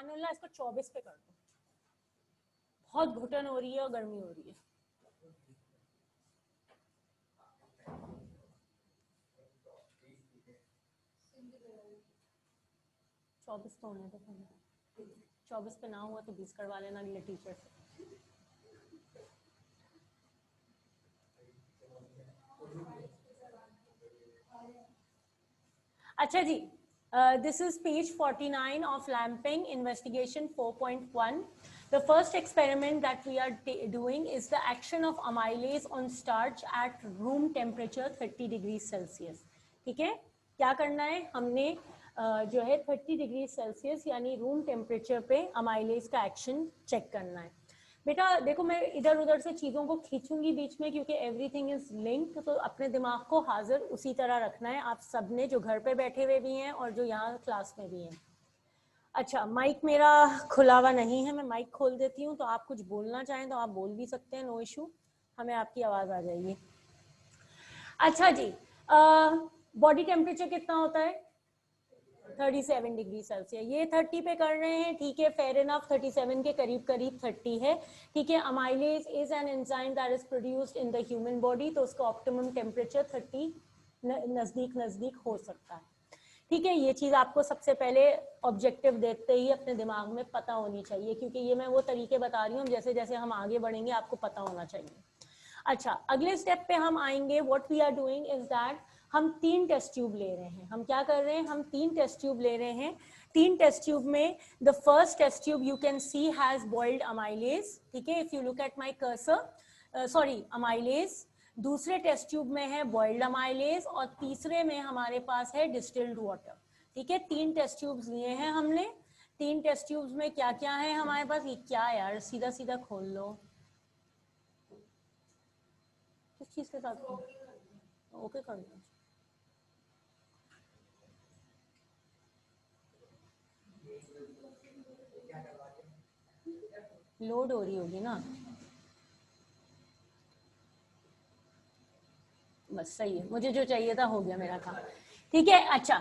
सुबहानअल्लाह, इसको 24 पे कर दो, बहुत घुटन हो रही है और गर्मी हो रही है। चौबीस तो होने दो, 24 पे ना हुआ तो 20 करवा लेना अगले टीचर से। अच्छा जी, this is page 49 of Lamping investigation 4.1. The first experiment that we are doing is the action of amylase on starch at room temperature 30 degrees Celsius. ठीक है, क्या करना है हमने जो है 30 डिग्री सेल्सियस यानी रूम टेम्परेचर पे अमाइलेज का एक्शन चेक करना है। बेटा देखो, मैं इधर उधर से चीज़ों को खींचूंगी बीच में क्योंकि एवरीथिंग इज लिंक्ड, तो अपने दिमाग को हाजिर उसी तरह रखना है आप सबने, जो घर पे बैठे हुए भी हैं और जो यहाँ क्लास में भी हैं। अच्छा, माइक मेरा खुला हुआ नहीं है, मैं माइक खोल देती हूँ, तो आप कुछ बोलना चाहें तो आप बोल भी सकते हैं, नो इशू, हमें आपकी आवाज़ आ जाएगी। अच्छा जी, बॉडी टेम्परेचर कितना होता है? 37 डिग्री सेल्सियस। ये 30 पे कर रहे हैं, ठीक है, फेयर इनफ, 37 के करीब करीब 30 है, ठीक है। Amylase is an enzyme that is produced in the human body, तो उसका ऑप्टिमम टेम्परेचर 30 नजदीक हो सकता है, ठीक है। ये चीज आपको सबसे पहले ऑब्जेक्टिव देते ही अपने दिमाग में पता होनी चाहिए, क्योंकि ये मैं वो तरीके बता रही हूँ, जैसे जैसे हम आगे बढ़ेंगे आपको पता होना चाहिए। अच्छा, अगले स्टेप पे हम आएंगे। What we are doing is that हम 3 टेस्ट ट्यूब ले रहे हैं। हम क्या कर रहे हैं? हम 3 टेस्ट ट्यूब ले रहे हैं। 3 टेस्ट ट्यूब में the first test tube you can see has boiled amylase, ठीक है, if you look at my cursor, sorry amylase. दूसरे टेस्ट ट्यूब में है बॉइल्ड अमाइलेज और तीसरे में हमारे पास है डिस्टिल्ड वाटर, ठीक है। 3 टेस्ट ट्यूब्स लिए हैं हमने। 3 टेस्ट ट्यूब्स में क्या क्या है हमारे पास? ये क्या यार, सीधा सीधा खोल लो, किस चीज के साथ ओके कर लो। लोड हो रही होगी ना, बस सही है, मुझे जो चाहिए था हो गया मेरा काम, ठीक है। अच्छा,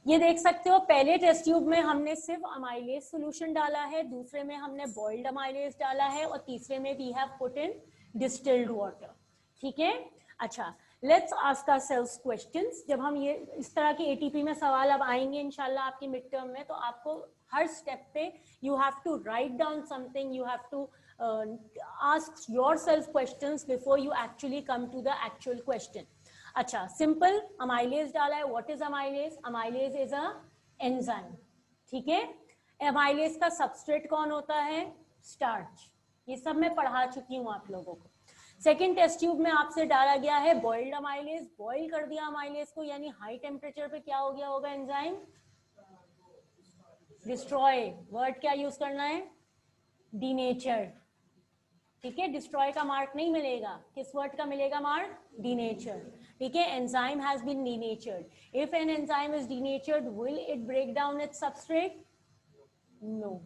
ये देख सकते हो पहले टेस्ट ट्यूब में हमने सिर्फ अमाइलेज सॉल्यूशन डाला है, दूसरे में हमने बॉइल्ड अमाइलेज डाला है और तीसरे में we have put in distilled water, ठीक है। अच्छा, लेट्स आस्क आवरसेल्व्स क्वेश्चंस। जब हम ये इस तरह के एटीपी में सवाल अब आएंगे इंशाल्लाह आपकी मिड टर्म में, तो आपको हर स्टेप पे you have to write down something, you have to ask yourself questions before you actually come to the actual question. अच्छा, सिंपल अमाइलेज डाला है। What is amylase? Amylase is a enzyme, ठीक है। अमाइलेज का substrate कौन होता है? Starch. ये सब मैं पढ़ा चुकी हूँ आप लोगों को। सेकेंड टेस्ट ट्यूब में आपसे डाला गया है बॉइल्ड अमाइलेज, बॉइल कर दिया अमाइलेज को, यानी हाई टेम्परेचर पे क्या हो गया होगा एंजाइम? डिस्ट्रॉय। वर्ड क्या यूज करना है? डीनेचर, ठीक है। डिस्ट्रॉय का मार्क नहीं मिलेगा, किस वर्ड का मिलेगा मार्क? डीनेचर, ठीक है। Enzyme has been denatured. If an enzyme is denatured will it break down its substrate? No,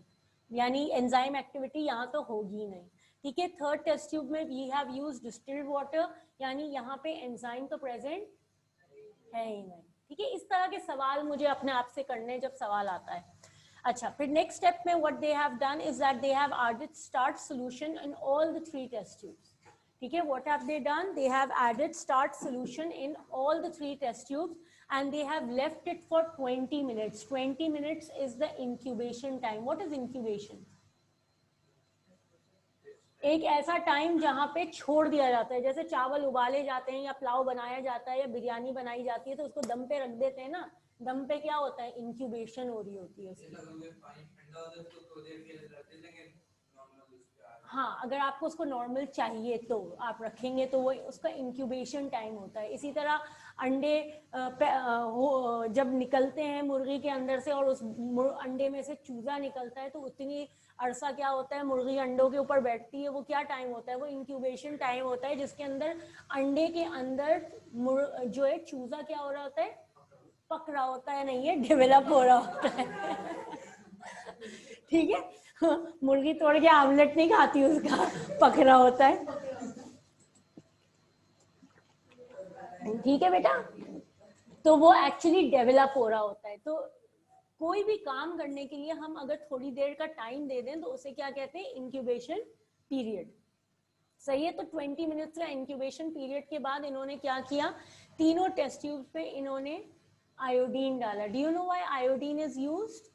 यानी एंजाइम एक्टिविटी यहाँ तो होगी नहीं, ठीक है। थर्ड टेस्ट ट्यूब में we have used distilled water, यानी यहाँ पे एंजाइम तो प्रेजेंट है ही नहीं, ठीक है। इस तरह के सवाल मुझे अपने आप से करने जब सवाल आता है। अच्छा, फिर नेक्स्ट स्टेप में what they have done is that they have added starch solution in all the 3 test tubes, ठीक है। What have they done? They have added starch solution in all the 3 test tubes and they have left it for 20 minutes. 20 minutes is the incubation time. What is incubation? एक ऐसा time जहां पे छोड़ दिया जाता है, जैसे चावल उबाले जाते हैं या पुलाव बनाया जाता है या बिरयानी बनाई जाती है तो उसको दम पे रख देते हैं ना, दम पे क्या होता है? इंक्यूबेशन हो रही होती है उसकी। हाँ, अगर आपको उसको नॉर्मल चाहिए तो आप रखेंगे तो वो उसका इंक्यूबेशन टाइम होता है। इसी तरह अंडे जब निकलते हैं मुर्गी के अंदर से और उस अंडे में से चूजा निकलता है तो उतनी अरसा क्या होता है, मुर्गी अंडों के ऊपर बैठती है, वो क्या टाइम होता है? वो इंक्यूबेशन टाइम होता है, जिसके अंदर अंडे के अंदर जो है चूजा क्या हो रहा होता है? पक रहा होता है, नहीं है डेवलप हो रहा होता है ठीक है, मुर्गी तोड़ के आमलेट नहीं खाती, उसका पक रहा होता है, ठीक है बेटा। तो वो एक्चुअली डेवलप हो रहा होता है। तो कोई भी काम करने के लिए हम अगर थोड़ी देर का टाइम दे दें तो उसे क्या कहते हैं, इंक्यूबेशन पीरियड। सही है, तो 20 मिनट्स का इंक्यूबेशन पीरियड के बाद इन्होंने क्या किया, तीनों टेस्ट ट्यूब पे इन्होंने आयोडीन डाला। Do you know why iodine is used?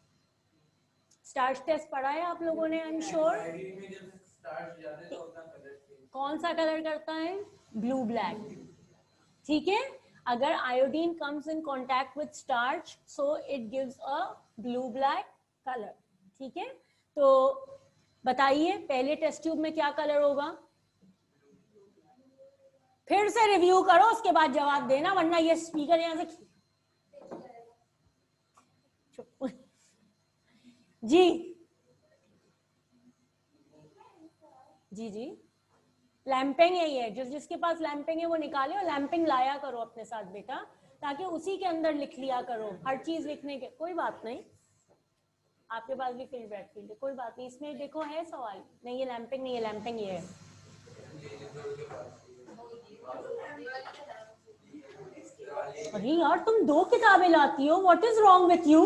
Starch test पढ़ा है आप लोगों ने, आई एम श्योर। कौन सा कलर करता है? Blue black. ठीक है, अगर iodine comes in contact with starch so it gives a blue black colour. ठीक है, तो बताइए पहले टेस्ट ट्यूब में क्या कलर होगा? फिर से रिव्यू करो उसके बाद जवाब देना, वरना ये स्पीकर यहां से जी जी जी लैंपिंग यही है, जिसके पास लैंपिंग है वो निकाले और लैंपिंग लाया करो अपने साथ बेटा, ताकि उसी के अंदर लिख लिया करो हर चीज लिखने के। कोई बात नहीं, आपके पास भी फील्ड बैक फील्ड है, कोई बात नहीं। इसमें देखो है सवाल, नहीं ये लैंपिंग नहीं है, लैंपिंग ये है। अरे यार तुम दो किताबें लाती हो, what is wrong with you?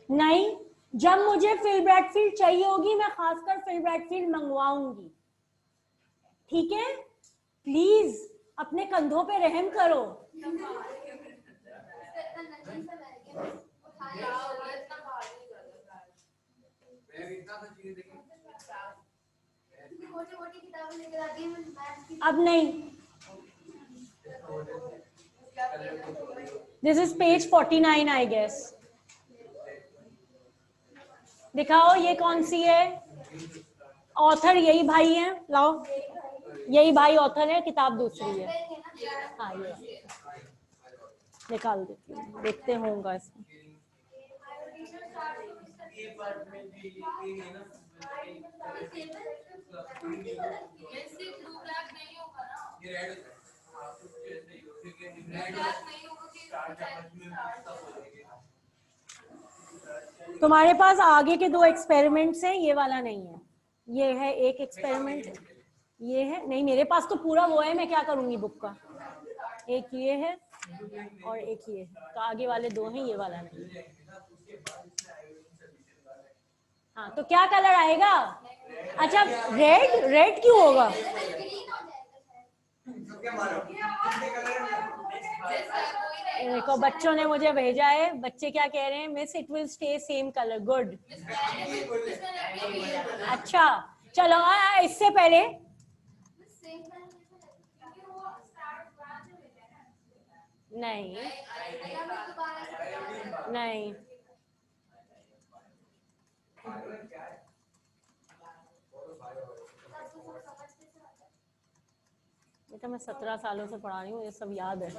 नहीं, जब मुझे फिल ब्रैडफील्ड चाहिए होगी मैं खासकर फिल ब्रैडफील्ड मंगवाऊंगी। ठीक है, प्लीज अपने कंधों पे रहम करो। अब नहीं, this is page 49 I guess. दिखाओ ये कौन सी है, ऑथर यही भाई है, लाओ यही भाई ऑथर है, किताब दूसरी है। हाँ ये निकाल देती हूँ, देखते होंगे इसमें। तुम्हारे पास आगे के दो एक्सपेरिमेंट्स हैं, ये वाला नहीं है। ये है एक एक्सपेरिमेंट, ये है नहीं, मेरे पास तो पूरा वो है, मैं क्या करूंगी बुक का। एक ये है और एक ये है, तो आगे वाले दो हैं, ये वाला नहीं। हाँ तो क्या कलर आएगा? अच्छा रेड, रेड क्यों होगा? देखो बच्चों ने मुझे भेजा है, बच्चे क्या कह रहे हैं, miss it will stay same colour. Good, अच्छा चलो इससे पहले नहीं नहीं, बेटा मैं 17 सालों से पढ़ा रही हूँ, ये सब याद है।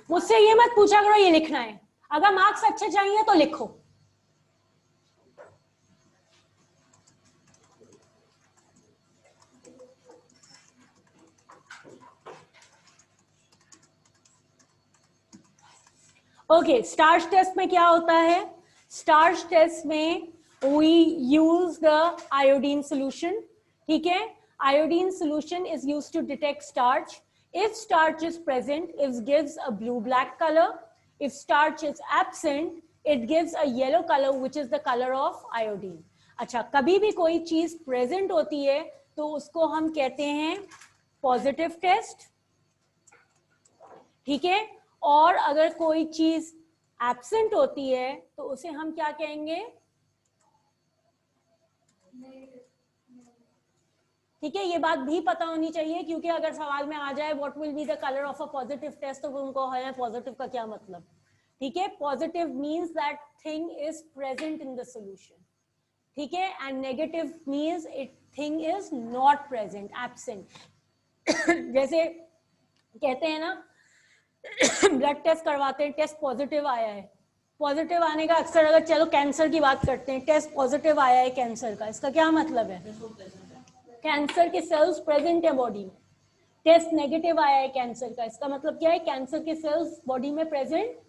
मुझसे ये मत पूछा करो ये लिखना है, अगर मार्क्स अच्छे चाहिए तो लिखो। ओके, स्टार्च टेस्ट में क्या होता है? स्टार्च टेस्ट में we use the iodine solution. ठीक है, iodine solution is used to detect starch. If starch is present, it gives a blue-black color. If starch is absent, it gives a yellow color, which is the color of iodine. अच्छा, कभी भी कोई चीज present होती है तो उसको हम कहते हैं positive test. ठीक है, और अगर कोई चीज एब्सेंट होती है तो उसे हम क्या कहेंगे? ठीक है, ये बात भी पता होनी चाहिए, क्योंकि अगर सवाल में आ जाए what will be the colour of a positive test, तो उनको है पॉजिटिव का क्या मतलब। ठीक है, positive means that thing is present in the solution. ठीक है, and negative means it thing is not present, absent. जैसे कहते हैं ना ब्लड टेस्ट करवाते हैं, टेस्ट पॉजिटिव आया है, पॉजिटिव आने का अक्सर, अगर चलो कैंसर की बात करते हैं, टेस्ट पॉजिटिव आया है कैंसर का, इसका क्या मतलब है? कैंसर के सेल्स प्रेजेंट है बॉडी में। टेस्ट नेगेटिव आया है कैंसर का, इसका मतलब क्या है? कैंसर के सेल्स बॉडी में प्रेजेंट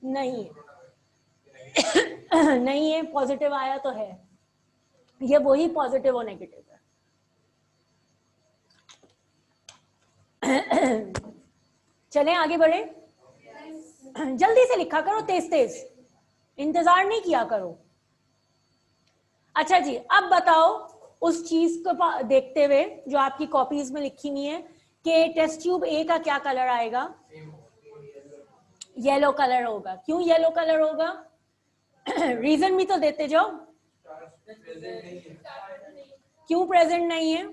नहीं है। नहीं है, पॉजिटिव आया तो है, ये वही पॉजिटिव और नेगेटिव है। चलें आगे बढ़े, जल्दी से लिखा करो, तेज तेज, इंतजार नहीं किया करो। अच्छा जी, अब बताओ उस चीज को देखते हुए जो आपकी कॉपीज में लिखी हुई है कि टेस्ट ट्यूब ए का क्या कलर आएगा? येलो कलर होगा। क्यों येलो कलर होगा? रीजन भी तो देते जाओ। क्यों प्रेजेंट नहीं है?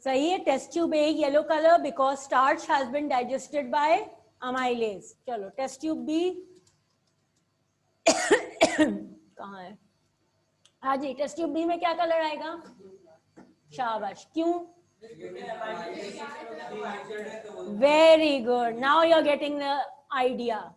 सही है, test tube A yellow colour because starch has been digested by amylase. चलो टेस्ट ट्यूब बी कहाँ है? हाँ जी, टेस्ट ट्यूब बी में क्या कलर आएगा? शाबाश, क्यों? Very good, now you are getting the idea.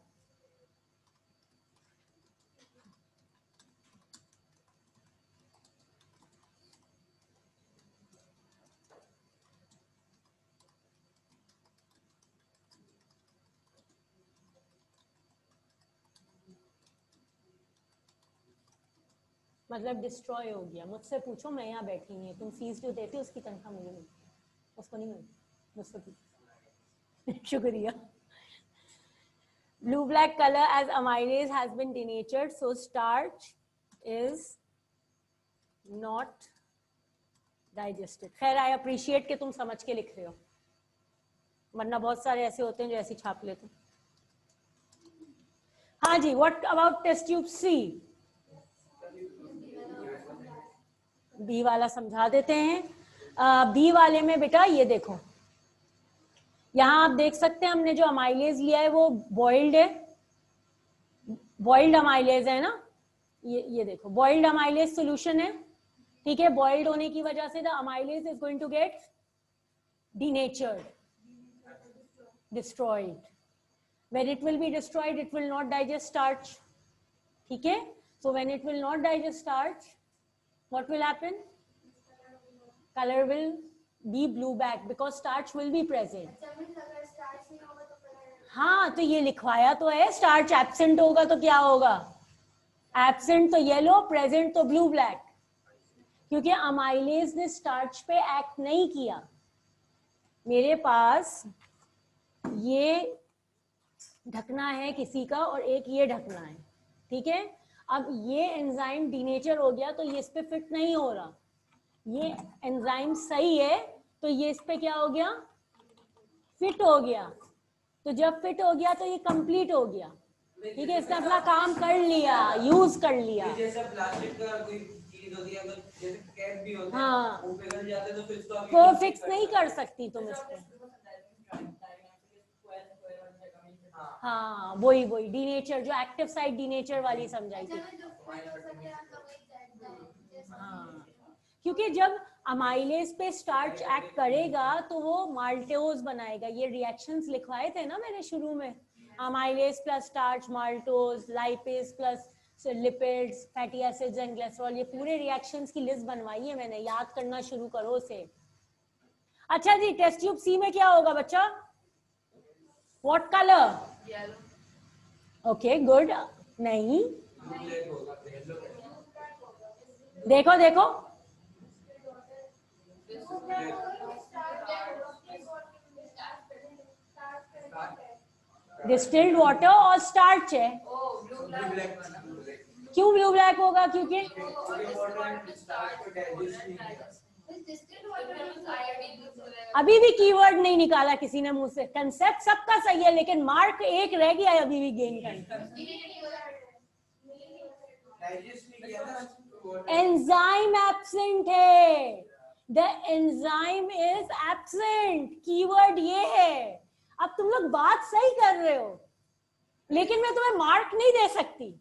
मतलब डिस्ट्रॉय हो गया। मुझसे पूछो, मैं यहाँ बैठी नहीं है, तुम फीस जो देते हो उसकी तनख्वाह मुझे मिलती, उसको नहीं मिलती, मुझसे पूछो। शुक्रिया। Blue black color as amylase has been denatured, so starch is not digested. खैर आई अप्रिशिएट कि तुम समझ के लिख रहे हो, वरना बहुत सारे ऐसे होते हैं जो ऐसी छाप लेते हैं। हाँ जी, what about test tube C? B वाला समझा देते हैं। बी वाले में बेटा ये देखो, यहां आप देख सकते हैं हमने जो अमाइलेज लिया है वो बॉइल्ड है, बॉइल्ड अमाइलेज है ना, ये देखो बॉइल्ड अमाइलेज सॉल्यूशन है, ठीक है। बॉइल्ड होने की वजह से the amylase is going to get denatured, destroyed. When it will be destroyed, it will not digest starch, ठीक है। So when it will not digest starch, what will happen? Color will be blue back because starch will be present. हाँ, तो ये लिखवाया तो है, starch absent होगा तो क्या होगा? एब्सेंट तो येलो, प्रेजेंट तो ब्लू ब्लैक, क्योंकि अमाइलेज ने स्टार्च पे एक्ट नहीं किया। मेरे पास ये ढकना है किसी का और एक ये ढकना है, ठीक है। अब ये एंजाइम डीनेचर हो गया तो ये इस पे फिट नहीं हो रहा, ये एंजाइम सही है तो ये इस पे क्या हो गया? फिट हो गया। तो जब फिट हो गया तो ये कंप्लीट हो गया, ठीक है, इसने अपना काम कर लिया, यूज कर लिया। जैसे प्लास्टिक का कोई चीज होती है, जैसे कैप भी होता है, हाँ, वो पिघल जाते हैं तो फिर इसको वो फिक्स नहीं कर सकती तुम इस पे। हाँ, वही वही डीनेचर, जो एक्टिव साइट डीनेचर वाली समझाई थी। हाँ, क्योंकि जब अमाइलेज पे स्टार्च एक्ट करेगा तो वो माल्टोज बनाएगा। ये रिएक्शंस लिखवाए थे ना मैंने शुरू में, amylase plus starch maltose, lipase plus lipids, fatty acids and glycerol, ये पूरे रिएक्शंस की लिस्ट बनवाई है मैंने, याद करना शुरू करो उसे। अच्छा जी, टेस्ट ट्यूब सी में क्या होगा बच्चा? What colour? Okay good. नहीं, देखो देखो, डिस्टिल्ड वाटर और स्टार्च है। क्यों ब्लू ब्लैक होगा? क्योंकि अभी भी कीवर्ड नहीं निकाला किसी ने मुंह से। कंसेप्ट सबका सही है लेकिन मार्क एक रह गया अभी भी गेन करना। एंजाइम एब्सेंट है, the enzyme is absent, keyword ये है। अब तुम लोग बात सही कर रहे हो, लेकिन मैं तुम्हें मार्क नहीं दे सकती।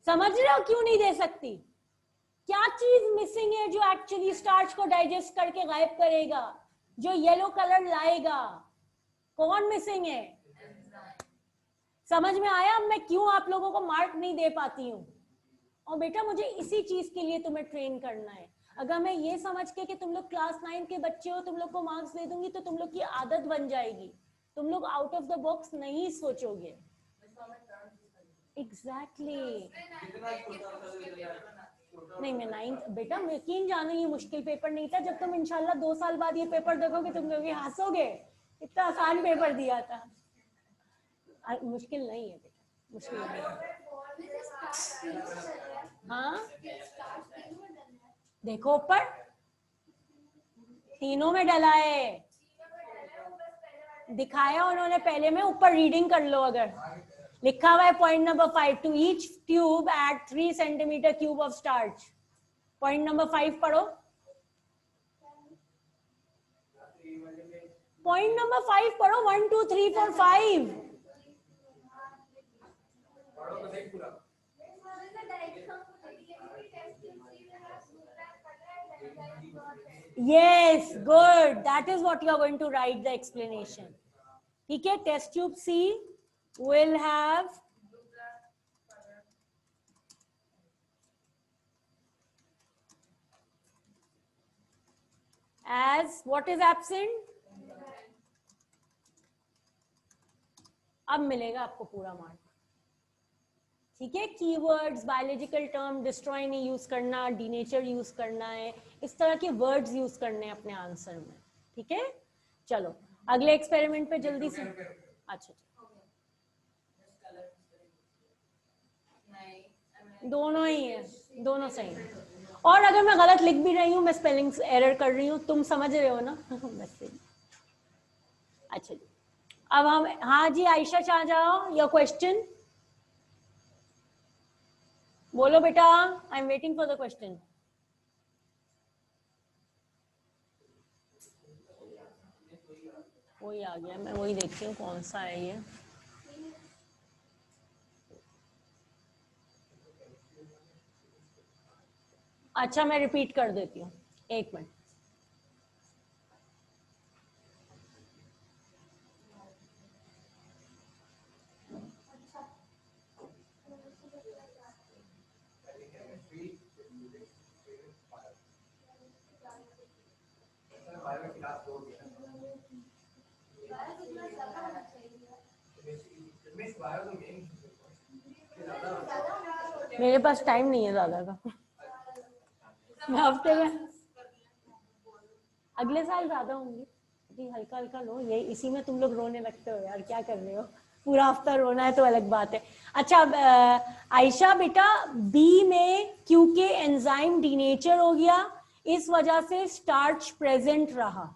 समझ रहे हो क्यों नहीं दे सकती? क्या चीज मिसिंग है जो एक्चुअली स्टार्च को डाइजेस्ट करके गायब करेगा, जो येलो कलर लाएगा? कौन मिसिंग है? समझ में आया अब मैं क्यों आप लोगों को मार्क नहीं दे पाती हूँ? और बेटा मुझे इसी चीज के लिए तुम्हें ट्रेन करना है। अगर मैं ये समझ के कि तुम लोग क्लास 9 के बच्चे हो, तुम लोग को मार्क्स दे दूंगी तो तुम लोग की आदत बन जाएगी, तुम लोग आउट ऑफ द बॉक्स नहीं सोचोगे। एग्जैक्टली नहीं, मैं 9th बेटा, यकीन जानो ये मुश्किल पेपर नहीं था। जब तुम इंशाल्लाह 2 साल बाद ये पेपर देखोगे तुम लोग हंसोगे, इतना आसान पेपर दिया था। मुश्किल नहीं है बेटा, मुश्किल नहीं है। हाँ देखो ऊपर तीनों में डला है, दिखाया उन्होंने पहले में। ऊपर रीडिंग कर लो, अगर लिखा हुआ है point number 5, to each tube at 3 centimetre cube of starch. Point number 5 पढ़ो। पॉइंट नंबर 5 पढ़ो, 1 2 3 4 5। Yes, good. That is what you are going to write the explanation. ठीक है, test tube C will have as what is absent? अब मिलेगा आपको पूरा mark. ठीक है, कीवर्ड्स, बायोलॉजिकल टर्म, डिस्ट्रॉय नहीं यूज करना, डीनेचर यूज करना है, इस तरह के वर्ड्स यूज करने हैं अपने आंसर में। ठीक है, चलो अगले एक्सपेरिमेंट पे जल्दी से। अच्छा, दोनों ही है, दोनों सही है। और अगर मैं गलत लिख भी रही हूँ, मैं स्पेलिंग एरर कर रही हूँ, तुम समझ रहे हो ना? बस सही। अच्छा जी, अब हम, हाँ जी आयशा चाह जाओ, योर क्वेश्चन बोलो बेटा, I am waiting for the question. वही आ गया, मैं वही देखती हूँ कौन सा है ये। अच्छा मैं रिपीट कर देती हूँ, एक मिनट। मेरे पास टाइम नहीं है ज्यादा का, मैं हफ्ते में, अगले साल ज्यादा होंगी। अभी हल्का हल्का लो, ये इसी में तुम लोग रोने लगते हो यार, क्या कर रहे हो? पूरा हफ्ता रोना है तो अलग बात है। अच्छा आयशा बेटा, बी में क्योंकि एंजाइम डीनेचर हो गया, इस वजह से स्टार्च प्रेजेंट रहा।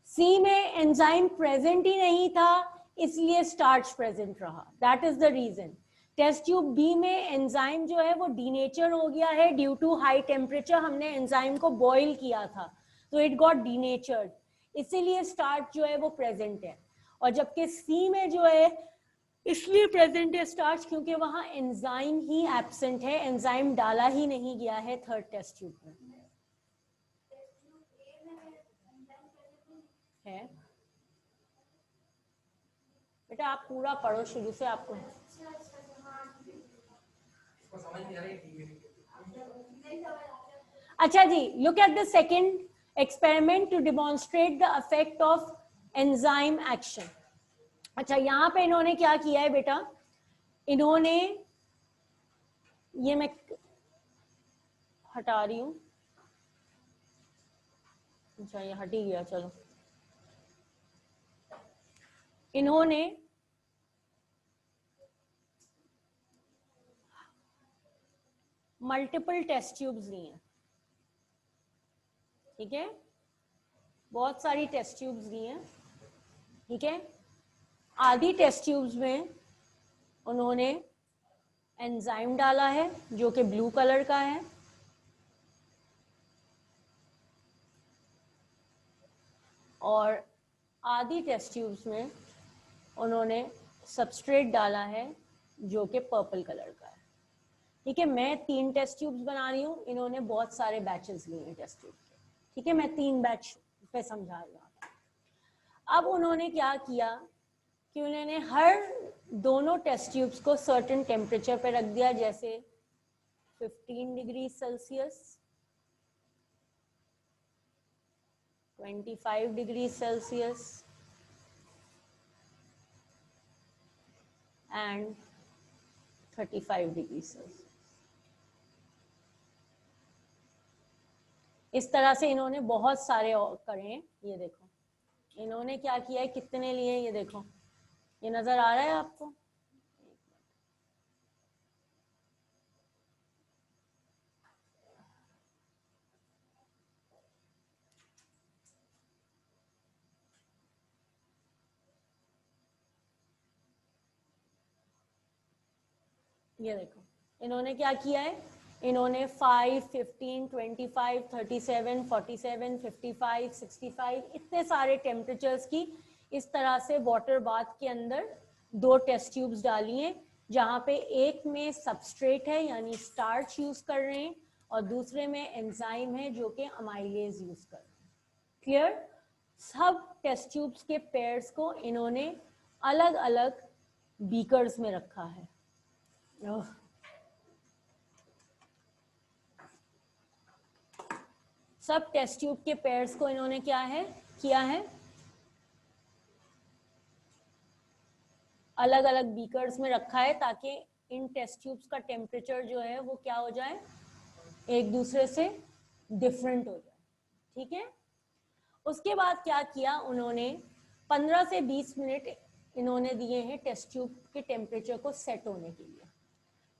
सी में एंजाइम प्रेजेंट ही नहीं था, इसलिए स्टार्च प्रेजेंट रहा। That is the reason. Test tube B में एंजाइम जो है वो डीनेचर हो गया है ड्यू टू हाई टेम्परेचर। हमने एंजाइम को बॉईल किया था तो इट गॉट डीनेचर्ड, इसीलिए स्टार्च जो है वो प्रेजेंट है। और जबकि सी में जो है इसलिए प्रेजेंट है स्टार्च क्योंकि वहां एंजाइम ही एब्सेंट है, एंजाइम डाला ही नहीं गया है थर्ड टेस्ट ट्यूब में। है बेटा, आप पूरा पढ़ो शुरू से, आपको अच्छा जी। Look at the second experiment to demonstrate the effect of enzyme action. अच्छा, यहां पे इन्होंने क्या किया है बेटा, इन्होंने, ये मैं हटा रही हूं, अच्छा ये हट ही गया, चलो। इन्होंने मल्टीपल टेस्ट ट्यूब्स ली हैं, ठीक है, बहुत सारी टेस्ट ट्यूब्स ली हैं, ठीक है। आधी टेस्ट ट्यूब्स में उन्होंने एंजाइम डाला है जो कि ब्लू कलर का है, और आधी टेस्ट ट्यूब्स में उन्होंने सबस्ट्रेट डाला है जो कि पर्पल कलर का है। ठीक है, मैं 3 टेस्ट ट्यूब्स बना रही हूँ, इन्होंने बहुत सारे बैचेस लिए हैं टेस्ट ट्यूब के। ठीक है, मैं 3 बैच पे समझा रही हूँ। अब उन्होंने क्या किया कि उन्होंने हर दोनों टेस्ट ट्यूब्स को सर्टेन टेम्परेचर पे रख दिया, जैसे 15 degree Celsius, 25 degree Celsius and 35 degree Celsius. इस तरह से इन्होंने बहुत सारे करे हैं। ये देखो इन्होंने क्या किया है, कितने लिए हैं ये देखो, ये नजर आ रहा है आपको? ये देखो इन्होंने क्या किया है, इन्होंने 5, 15, 25, 37, 47, 55, 65 इतने सारे टेम्परेचर्स की इस तरह से वाटर बाथ के अंदर 2 टेस्ट ट्यूब्स डाली हैं, जहाँ पे एक में सबस्ट्रेट है यानी स्टार्च यूज कर रहे हैं और दूसरे में एंजाइम है जो कि अमाइलेज यूज कर रहे हैं। क्लियर? सब टेस्ट ट्यूब्स के पेयर्स को इन्होंने अलग अलग बीकर्स में रखा है। सब टेस्ट ट्यूब के पेयर्स को इन्होंने क्या है किया है, अलग अलग बीकर्स में रखा है, ताकि इन टेस्ट ट्यूब्स का टेम्परेचर जो है वो क्या हो जाए, एक दूसरे से डिफरेंट हो जाए। ठीक है, उसके बाद क्या किया उन्होंने, 15 से 20 मिनट इन्होंने दिए हैं टेस्ट ट्यूब के टेम्परेचर को सेट होने के लिए।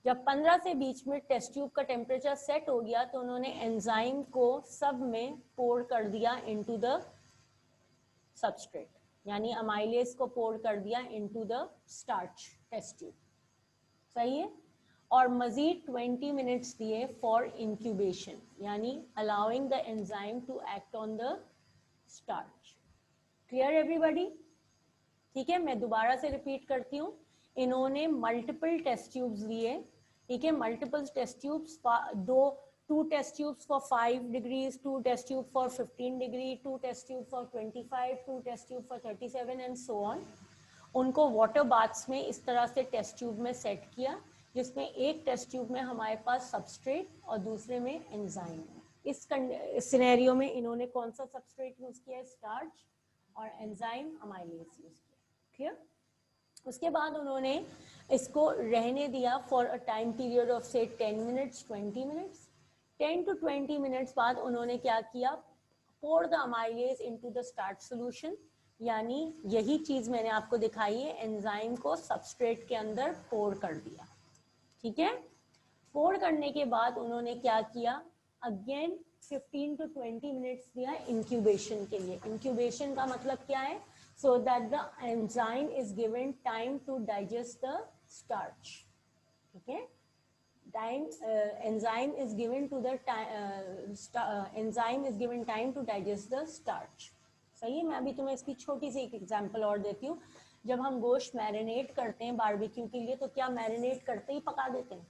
जब 15 से 20 मिनट टेस्ट ट्यूब का टेम्परेचर सेट हो गया तो उन्होंने एंजाइम को सब में पोर कर दिया इनटू द सबस्ट्रेट, यानी अमाइलेज को पोर कर दिया into the starch test tube. सही है, और मजीद 20 मिनट्स दिए फॉर इंक्यूबेशन, यानी allowing the enzyme to act on the starch. Clear everybody? ठीक है, मैं दोबारा से रिपीट करती हूँ, इन्होंने मल्टीपल टेस्ट ट्यूब्स लिए। ठीक है, multiple test tubes, 2 test tubes for 5 degrees, 2 test tube for 15 degree, 2 test tube for 25, 2 test tube for 37 and so on. उनको वाटर बाथ्स में इस तरह से टेस्ट ट्यूब में सेट किया, जिसमें एक टेस्ट ट्यूब में हमारे पास सबस्ट्रेट और दूसरे में एंजाइम है। इस सिनेरियो में इन्होंने कौन सा सबस्ट्रेट यूज किया है, स्टार्च, और एंजाइम अमाइलेज यूज किया। क्लियर? उसके बाद उन्होंने इसको रहने दिया for a time period of से 10 मिनट्स, 20 मिनट्स। 10 to 20 मिनट्स बाद उन्होंने क्या किया, pour the amylase into the starch solution, यानी यही चीज मैंने आपको दिखाई है, एंजाइम को सबस्ट्रेट के अंदर पोर कर दिया। ठीक है, पोर करने के बाद उन्होंने क्या किया, अगेन 15 to 20 मिनट्स दिया इंक्यूबेशन के लिए। इंक्यूबेशन का मतलब क्या है, so that the enzyme is given time to digest the starch. Okay, time enzyme is given to the enzyme is given time to digest the starch. सही है, मैं अभी तुम्हें इसकी छोटी सी एक एग्जांपल और देती हूँ। जब हम गोश्त मैरिनेट करते हैं बारबेक्यू के लिए, तो क्या मैरिनेट करते ही पका देते हैं?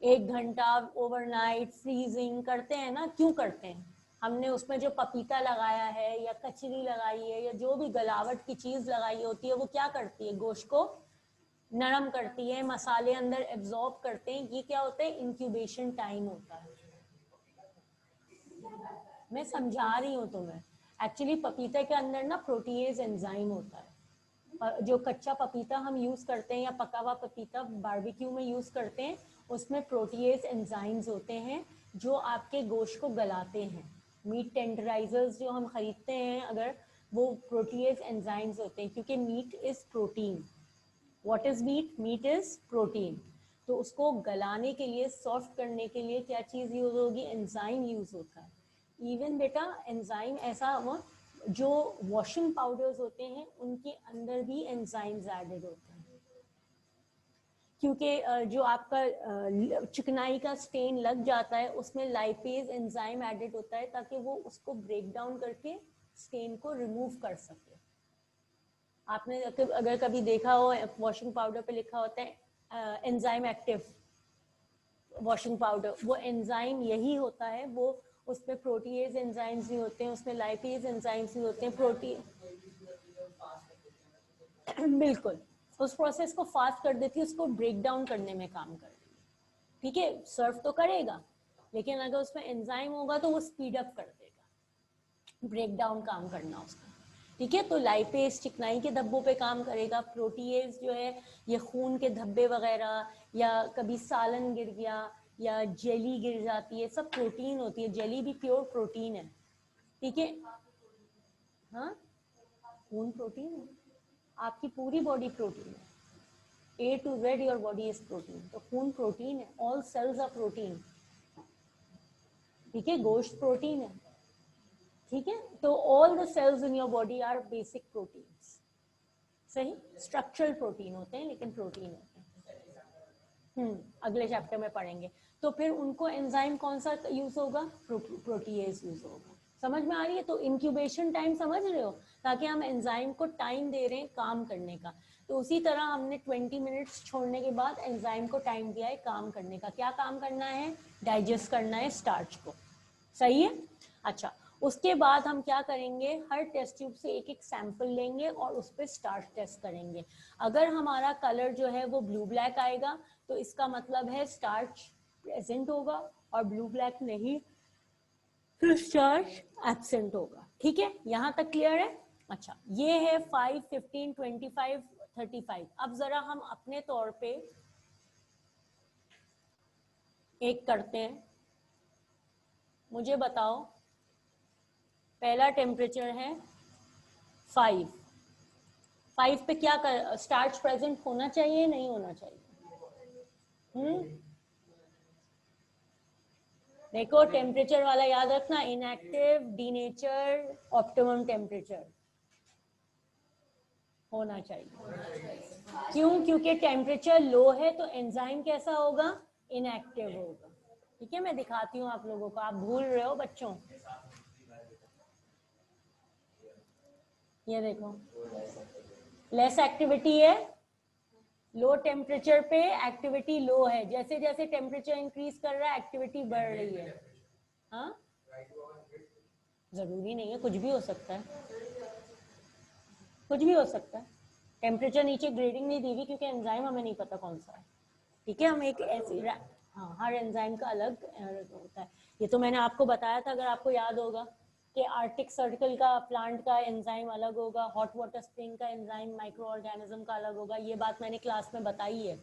1 घंटा ओवरनाइट फ्रीजिंग करते हैं ना, क्यों करते हैं? हमने उसमें जो पपीता लगाया है या कचरी लगाई है या जो भी गलावट की चीज लगाई होती है, वो क्या करती है, गोश्त को नरम करती है, मसाले अंदर एब्जॉर्ब करते हैं। ये क्या होता है, इंक्यूबेशन टाइम होता है। मैं समझा रही हूँ तुम्हें, एक्चुअली पपीते के अंदर ना प्रोटीएज एंजाइम होता है। जो कच्चा पपीता हम यूज करते हैं या पका हुआ पपीता बारबेक्यू में यूज करते हैं, उसमें प्रोटीएज एंजाइम्स होते हैं जो आपके गोश्त को गलाते हैं। मीट टेंडराइजर्स जो हम खरीदते हैं, अगर वो प्रोटीएज एंजाइम्स होते हैं, क्योंकि meat is protein. What is meat? Meat is protein. तो उसको गलाने के लिए, सॉफ्ट करने के लिए क्या चीज यूज होगी, एंजाइम यूज होता है। इवन बेटा एंजाइम ऐसा जो वॉशिंग पाउडर्स होते हैं उनके अंदर भी एंजाइम्स एडेड होते हैं। क्योंकि जो आपका चिकनाई का स्टेन लग जाता है उसमें लाइपेज एंजाइम एडेड होता है ताकि वो उसको ब्रेक डाउन करके स्टेन को रिमूव कर सके। आपने अगर कभी देखा हो वॉशिंग पाउडर पे लिखा होता है एंजाइम एक्टिव वॉशिंग पाउडर, वो एंजाइम यही होता है, वो उसमें प्रोटीएज एंजाइम्स भी होते हैं, उसमें लाइपेज एंजाइम्स भी होते हैं, प्रोटीन बिल्कुल उस प्रोसेस को फास्ट कर देती है, उसको ब्रेक डाउन करने में काम कर रही है। ठीक है, सर्व तो करेगा लेकिन अगर उसमें एंजाइम होगा तो वो स्पीड अप कर देगा, ब्रेक डाउन काम करना उसका। ठीक है, तो लाइपेज चिकनाई के धब्बों पे काम करेगा, प्रोटीएज जो है ये खून के धब्बे वगैरह, या कभी सालन गिर गया या जेली गिर जाती है, सब प्रोटीन होती है, जेली भी प्योर प्रोटीन है। ठीक है, हाँ खून प्रोटीन है, आपकी पूरी बॉडी प्रोटीन है, A to Z your body is protein, तो खून प्रोटीन है, all cells are protein। ठीक है, गोश्त प्रोटीन है। ठीक है, तो all the cells in your body are basic proteins। सही, स्ट्रक्चरल प्रोटीन होते हैं लेकिन प्रोटीन होते हैं। अगले चैप्टर में पढ़ेंगे। तो फिर उनको एंजाइम कौन सा यूज होगा, प्रोटीएज यूज होगा। समझ में आ रही है? तो इंक्यूबेशन टाइम समझ रहे हो, ताकि हम एंजाइम को टाइम दे रहे हैं काम करने का। तो उसी तरह हमने 20 मिनट्स छोड़ने के बाद एंजाइम को टाइम दिया है काम करने का। क्या काम करना है, डाइजेस्ट करना है स्टार्च को। सही है, अच्छा उसके बाद हम क्या करेंगे, हर टेस्ट ट्यूब से एक एक सैंपल लेंगे और उस पर स्टार्च टेस्ट करेंगे। अगर हमारा कलर जो है वो ब्लू ब्लैक आएगा तो इसका मतलब है स्टार्च प्रेजेंट होगा, और ब्लू ब्लैक नहीं तो स्टार्च एब्सेंट होगा। ठीक है, यहां तक क्लियर है? अच्छा, ये है 5, 15, 25, 35। अब जरा हम अपने तौर पे एक करते हैं, मुझे बताओ पहला टेम्परेचर है 5। 5 पे क्या कर, स्टार्च प्रेजेंट होना चाहिए नहीं होना चाहिए? देखो टेम्परेचर वाला याद रखना, इनएक्टिव, डीनेचर, ऑप्टिमम टेम्परेचर होना चाहिए। क्यों? क्योंकि टेम्परेचर लो है तो एंजाइम कैसा होगा, इनएक्टिव होगा। ठीक है, मैं दिखाती हूँ आप लोगों को, आप भूल रहे हो बच्चों। ये देखो लेस एक्टिविटी है, लो टेम्परेचर पे एक्टिविटी लो है, जैसे जैसे टेम्परेचर इंक्रीज कर रहा है एक्टिविटी बढ़ रही है। हाँ, जरूरी नहीं है, कुछ भी हो सकता है, कुछ भी हो सकता है। टेम्परेचर नीचे ग्रेडिंग नहीं दी हुई क्योंकि एंजाइम हमें नहीं पता कौन सा है। ठीक है, हम एक ऐसी, हाँ हर एंजाइम का अलग होता है। ये तो मैंने आपको बताया था, अगर आपको याद होगा कि आर्टिक सर्कल का प्लांट का एंजाइम अलग होगा, हॉट वाटर स्प्रिंग का एंजाइम माइक्रो ऑर्गेनिज्म का अलग होगा, ये बात मैंने क्लास में बताई है।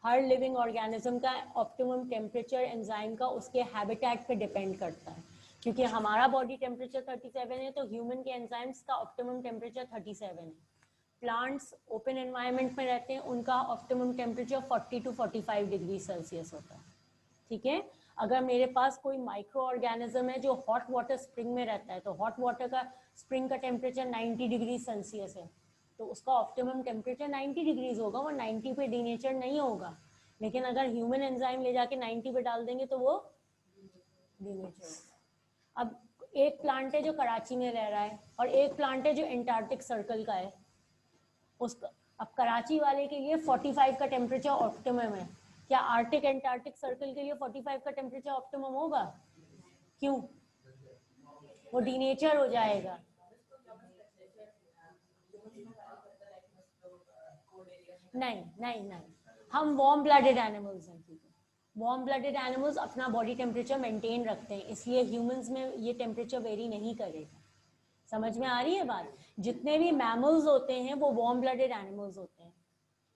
हर लिविंग ऑर्गेनिज्म का ऑप्टिमम टेम्परेचर एंजाइम का उसके हैबिटेट पे डिपेंड करता है। क्योंकि हमारा बॉडी टेम्परेचर 37 है तो ह्यूमन के एंजाइम्स का ऑप्टिमम टेम्परेचर 37 है। प्लांट्स ओपन एनवायरनमेंट में रहते हैं, उनका optimum temperature 40 to 45 degree Celsius होता है। ठीक है, अगर मेरे पास कोई माइक्रो ऑर्गेनिज्म है जो हॉट वाटर स्प्रिंग में रहता है तो हॉट वाटर का स्प्रिंग का टेम्परेचर 90 डिग्री सेल्सियस है, तो उसका ऑप्टिमम टेम्परेचर 90 डिग्रीज होगा, वो 90 पे डीनेचर नहीं होगा। लेकिन अगर ह्यूमन एंजाइम ले जाके 90 पे डाल देंगे तो वो डीनेचर होगा। अब एक प्लांट है जो कराची में रह रहा है और एक प्लांट है जो एंटार्क्टिक सर्कल का है, उसका अब कराची वाले के लिए 45 का टेम्परेचर ऑप्टिमम है, क्या आर्टिक एंटार्क्टिक सर्कल के लिए 45 का टेम्परेचर ऑप्टिमम होगा? क्यों? वो डीनेचर हो जाएगा। नहीं नहीं नहीं, हम वार्म ब्लडेड एनिमल्स हैं। ठीक है, वार्म ब्लडेड एनिमल्स अपना बॉडी टेम्परेचर मेंटेन रखते हैं, इसलिए ह्यूमंस में ये टेम्परेचर वेरी नहीं करेगा। समझ में आ रही है बात? जितने भी मैमल्स होते हैं वो वार्म ब्लडेड एनिमल्स होते हैं।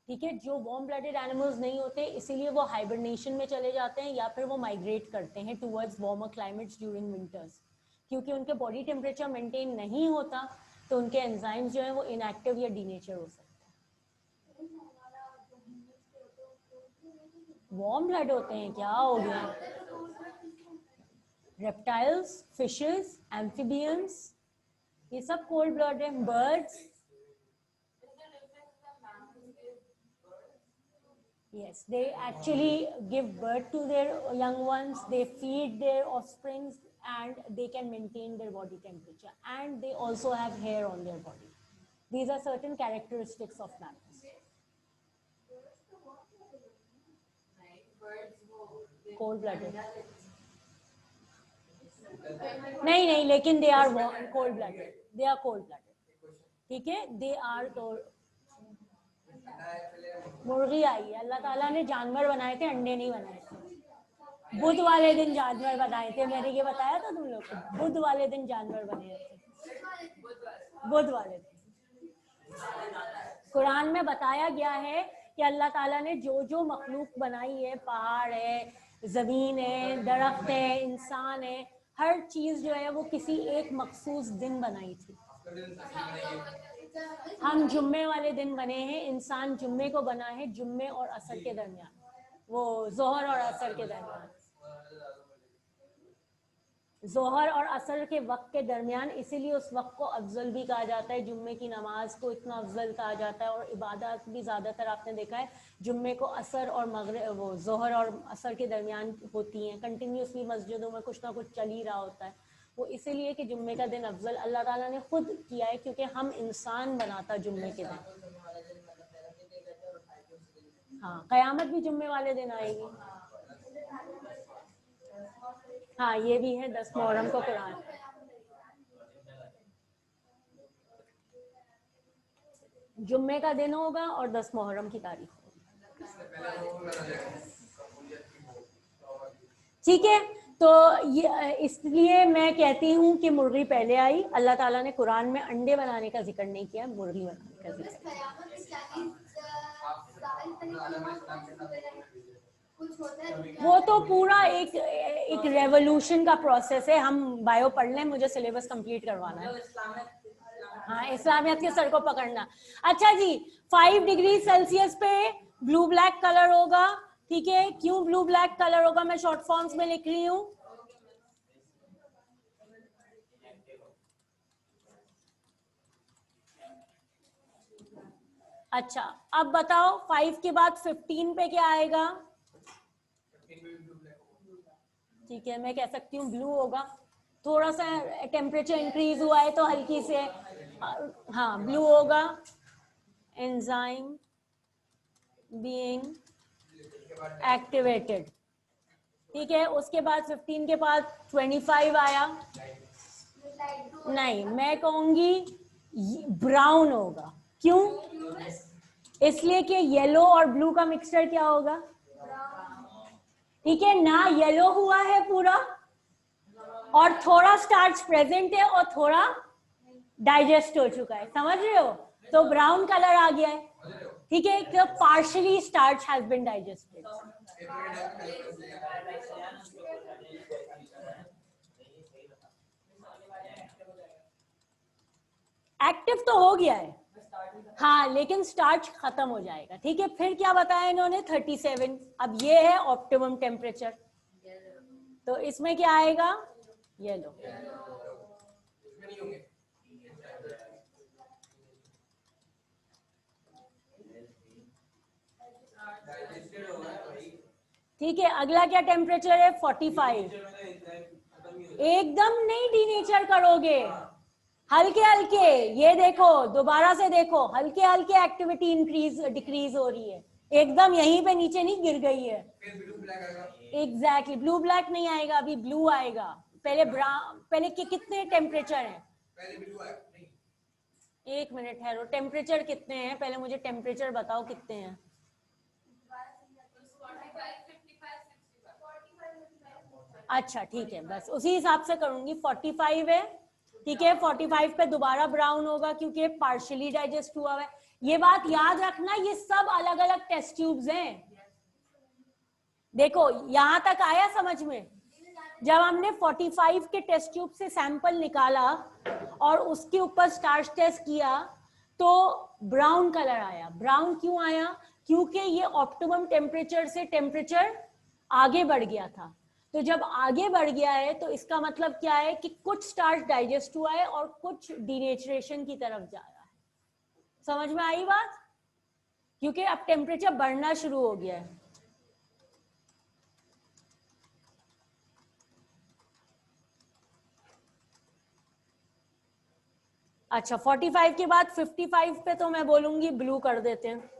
ठीक है, जो वार्म ब्लडेड एनिमल्स नहीं होते इसीलिए वो हाइबरनेशन में चले जाते हैं या फिर वो माइग्रेट करते हैं towards warmer climates during winters, क्योंकि उनके बॉडी टेम्परेचर मेंटेन नहीं होता तो उनके एंजाइम्स जो है वो इनएक्टिव या डीनेचर हो सकते हैं। वार्म ब्लड होते हैं, क्या हो गया? रेप्टाइल्स, फिशेस, एम्फिबियंस, ये सब कोल्ड ब्लड है। Birds, Yes, they actually give birth to their young ones, they feed their offsprings, and they can maintain their body temperature. And they also have hair on their body. These are certain characteristics of mammals. Cold blooded. नहीं नहीं, लेकिन they are cold blooded. They are cold blooded. ठीक है, they are cold. मुर्गी आई है, अल्लाह ताला ने जानवर बनाए थे, अंडे नहीं बनाए थे। बुध वाले दिन जानवर बनाए थे, मैंने ये बताया था तुम लोग को, बुध वाले दिन जानवर बने थे, बुध वाले दिन। कुरान में बताया गया है कि अल्लाह ताला ने जो जो मखलूक बनाई है, पहाड़ है, जमीन है, दरख्त है, इंसान है, हर चीज जो है वो किसी एक मखसूस दिन बनाई थी। हम जुम्मे वाले दिन बने हैं, इंसान जुम्मे को बना है, जुम्मे और असर के दरमियान, वो जोहर और असर के दरमियान, जोहर और असर के वक्त के दरमियान, इसीलिए उस वक्त को अफजल भी कहा जाता है। जुम्मे की नमाज को इतना अफजल कहा जाता है, और इबादत भी ज़्यादातर आपने देखा है जुम्मे को असर और मगरिब, वो जोहर और असर के दरमियान होती हैं। कंटिन्यूसली मस्जिदों में कुछ ना कुछ चल ही रहा होता है, वो इसीलिए कि जुम्मे का दिन अफजल अल्लाह ताला ने खुद किया है, क्योंकि हम इंसान बनाता जुम्मे के दिन। हाँ, क़यामत भी जुम्मे वाले दिन आएगी। हाँ, ये भी है 10 मुहर्रम को कुरान, जुम्मे का दिन होगा और 10 मुहर्रम की तारीख होगी। ठीक है, तो ये इसलिए मैं कहती हूँ कि मुर्गी पहले आई। अल्लाह ताला ने कुरान में अंडे बनाने का जिक्र नहीं किया, मुर्गी बनाने का जिक्र। वो तो पूरा एक रेवोल्यूशन का प्रोसेस है। हम बायो पढ़ लें, मुझे सिलेबस कंप्लीट करवाना है। हाँ, इस्लामियत के सर को पकड़ना। अच्छा जी, 5 डिग्री सेल्सियस पे ब्लू ब्लैक कलर होगा। ठीक है, क्यों ब्लू ब्लैक कलर होगा मैं शॉर्ट फॉर्म्स में लिख रही हूँ। अच्छा, अब बताओ 5 के बाद 15 पे क्या आएगा। ठीक है, मैं कह सकती हूँ ब्लू होगा। थोड़ा सा टेम्परेचर इंक्रीज हुआ है तो हल्की से, हाँ ब्लू होगा। Enzyme being activated. ठीक है, उसके बाद 15 के बाद 25 आया। नहीं, मैं कहूंगी ब्राउन होगा। क्यों? इसलिए कि येलो और ब्लू का मिक्सचर क्या होगा। ठीक है ना, येलो हुआ है पूरा और थोड़ा स्टार्च प्रेजेंट है और थोड़ा डाइजेस्ट हो चुका है, समझ रहे हो, तो ब्राउन कलर आ गया है। ठीक है, तो partially starch has been digested. Active तो हो गया है, हाँ, लेकिन स्टार्च खत्म हो जाएगा। ठीक है, फिर क्या बताया इन्होंने 37। अब ये है ऑप्टिमम टेम्परेचर, तो इसमें क्या आएगा, येलो। ठीक है, अगला क्या टेम्परेचर है 45। एकदम नहीं डीनेचर करोगे, हल्के हल्के, ये देखो दोबारा से देखो, हल्के हल्के एक्टिविटी इंक्रीज डिक्रीज हो रही है, एकदम यहीं पे नीचे नहीं गिर गई है। एग्जैक्टली, ब्लू ब्लैक नहीं आएगा, अभी ब्लू आएगा। पहले ब्राउन, पहले कितने टेम्परेचर है, एक मिनट है, टेम्परेचर कितने हैं पहले मुझे टेम्परेचर बताओ कितने हैं। अच्छा ठीक है, बस उसी हिसाब से करूंगी। 45 है, ठीक है, 45 पे दोबारा ब्राउन होगा क्योंकि पार्शियली डाइजेस्ट हुआ है। ये बात याद रखना, ये सब अलग अलग टेस्ट ट्यूब्स हैं। देखो यहां तक आया समझ में। जब हमने 45 के टेस्ट ट्यूब से सैंपल निकाला और उसके ऊपर स्टार्च टेस्ट किया तो ब्राउन कलर आया। ब्राउन क्यों आया? क्योंकि ये ऑप्टिमम टेम्परेचर से टेम्परेचर आगे बढ़ गया था। तो जब आगे बढ़ गया है तो इसका मतलब क्या है कि कुछ स्टार्च डाइजेस्ट हुआ है और कुछ डीनेचरेशन की तरफ जा रहा है। समझ में आई बात? क्योंकि अब टेम्परेचर बढ़ना शुरू हो गया है। अच्छा 45 के बाद 55 पे तो मैं बोलूंगी ब्लू कर देते हैं,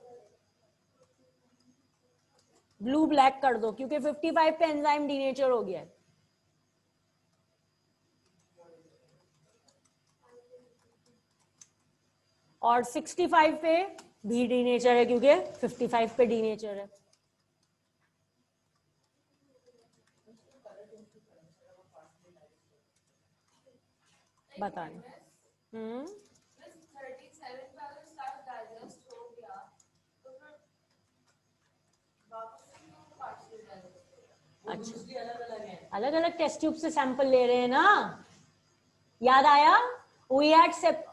ब्लू ब्लैक कर दो, क्योंकि 55 पे एंजाइम डीनेचर हो गया है। और 65 पे भी डीनेचर है, क्योंकि 55 पे डीनेचर है। बताने अच्छा, अलग अलग टेस्ट ट्यूब से सैंपल ले रहे हैं ना, याद आया? वी हैड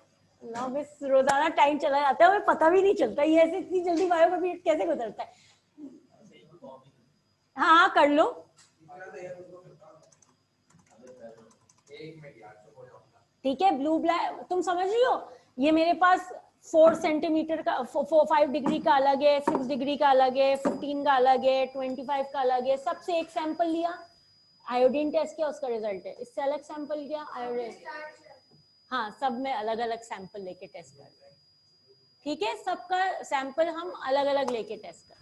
ना मिस रोजाना टाइम चला जाता है, हमें पता भी नहीं चलता ये ऐसे इतनी जल्दी बायोग्राफी कैसे गुजरता है। हाँ कर लो। ठीक है, ब्लू ब्लैक तुम समझ रही हो, ये मेरे पास 4 सेंटीमीटर का 5 डिग्री का अलग है, 6 डिग्री का अलग है, 15 का अलग है, 25 का अलग है, सबसे एक सैंपल लिया, आयोडीन टेस्ट किया, उसका रिजल्ट है। इससे अलग सैंपल लिया आयोडीन, हाँ सब में अलग अलग सैंपल लेके टेस्ट कर रहे हैं। ठीक है, सबका सैंपल हम अलग अलग लेके टेस्ट कर।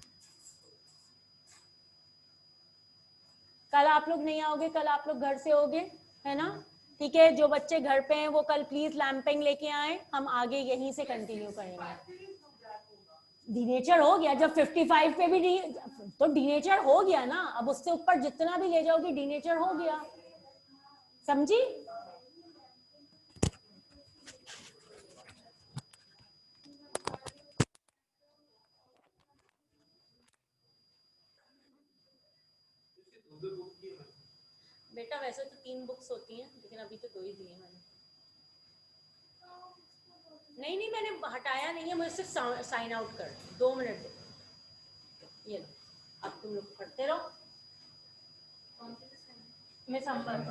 कल आप लोग नहीं आओगे, कल आप लोग घर से होगे, है ना? ठीक है, जो बच्चे घर पे हैं वो कल प्लीज लैंपिंग लेके आए, हम आगे यहीं से कंटिन्यू करेंगे। डीनेचर हो गया जब 55 पे भी तो डीनेचर हो गया ना, अब उससे ऊपर जितना भी ले जाओगे डीनेचर हो गया, समझी? बेटा वैसे तो 3 बुक्स होती हैं, लेकिन अभी तो 2 ही दी हैं मैंने। नहीं नहीं मैंने हटाया नहीं है, मुझे सिर्फ साइन आउट कर 2 मिनट दे। ये लो, अब तुम लोग पढ़ते रहो। मैं संपर्क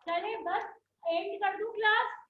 चले बस एंड कर दूं क्लास।